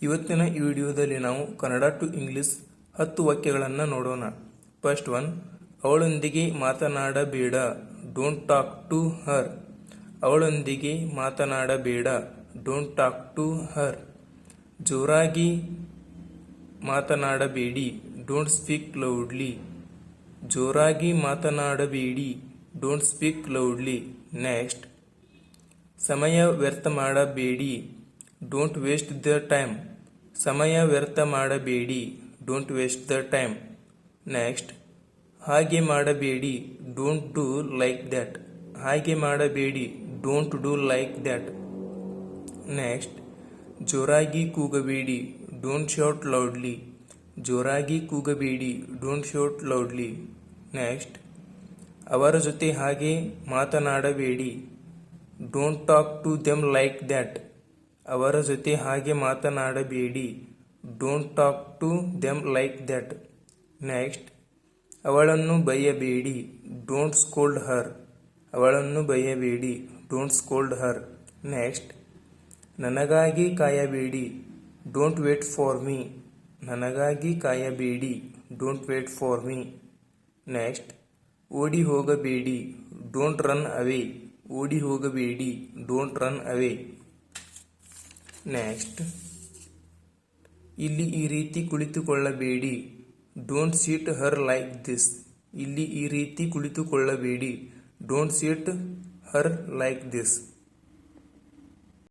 ಇವತ್ತಿನ ಈ ವಿಡಿಯೋದಲ್ಲಿ ನಾವು ಕನ್ನಡ ಟು ಇಂಗ್ಲಿಷ್ 10 ವಾಕ್ಯಗಳನ್ನು ನೋಡೋಣ. ಫಸ್ಟ್ ಒನ್, ಅವಳೊಂದಿಗೆ ಮಾತನಾಡಬೇಡ, ಡೋಂಟ್ ಟಾಕ್ ಟು ಹರ್. ಅವಳೊಂದಿಗೆ ಮಾತನಾಡಬೇಡ, ಡೋಂಟ್ ಟಾಕ್ ಟು ಹರ್. ಜೋರಾಗಿ ಮಾತನಾಡಬೇಡಿ, ಡೋಂಟ್ ಸ್ಪೀಕ್ ಲೌಡ್ಲಿ. ಜೋರಾಗಿ ಮಾತನಾಡಬೇಡಿ, ಡೋಂಟ್ ಸ್ಪೀಕ್ ಲೌಡ್ಲಿ. ನೆಕ್ಸ್ಟ್, ಸಮಯ ವ್ಯರ್ಥ ಮಾಡಬೇಡಿ, ಡೋಂಟ್ ವೇಸ್ಟ್ ದ ಟೈಮ್. ಸಮಯ ವ್ಯರ್ಥ ಮಾಡಬೇಡಿ, don't waste the time. Next, ಹಾಗೆ ಮಾಡಬೇಡಿ, ಡೋಂಟ್ ಡೂ ಲೈಕ್ ದ್ಯಾಟ್. ಹಾಗೆ ಮಾಡಬೇಡಿ, don't do like that. Next, ಜೋರಾಗಿ ಕೂಗಬೇಡಿ, ಡೋಂಟ್ ಶೌಟ್ ಲೌಡ್ಲಿ. ಜೋರಾಗಿ ಕೂಗಬೇಡಿ, ಡೋಂಟ್ ಶೌಟ್ ಲೌಡ್ಲಿ. ನೆಕ್ಸ್ಟ್, ಅವರ ಜೊತೆ ಹಾಗೆ ಮಾತನಾಡಬೇಡಿ, don't talk to them like that. ಅವರ ಜೊತೆ ಹಾಗೆ ಮಾತನಾಡಬೇಡಿ, don't talk to them like that. Next, ಅವಳನ್ನು ಬೈಯಬೇಡಿ, ಡೋಂಟ್ ಸ್ಕೋಲ್ಡ್ ಹರ್. ಅವಳನ್ನು ಬೈಯಬೇಡಿ, ಡೋಂಟ್ ಸ್ಕೋಲ್ಡ್ ಹರ್. ನೆಕ್ಸ್ಟ್, ನನಗಾಗಿ ಕಾಯಬೇಡಿ, ಡೋಂಟ್ ವೇಟ್ ಫಾರ್ ಮೀ. ನನಗಾಗಿ ಕಾಯಬೇಡಿ, don't wait for me. Next, ಓಡಿ ಹೋಗಬೇಡಿ, ಡೋಂಟ್ ರನ್ ಅವೇ. ಓಡಿ ಹೋಗಬೇಡಿ, ಡೋಂಟ್ ರನ್ ಅವೇ. ನೆಕ್ಸ್ಟ್, ಇಲ್ಲಿ ಈ ರೀತಿ ಕುಳಿತುಕೊಳ್ಳಬೇಡಿ, don't sit here like this. ಇಲ್ಲಿ ಈ ರೀತಿ ಕುಳಿತುಕೊಳ್ಳಬೇಡಿ, don't sit here like this.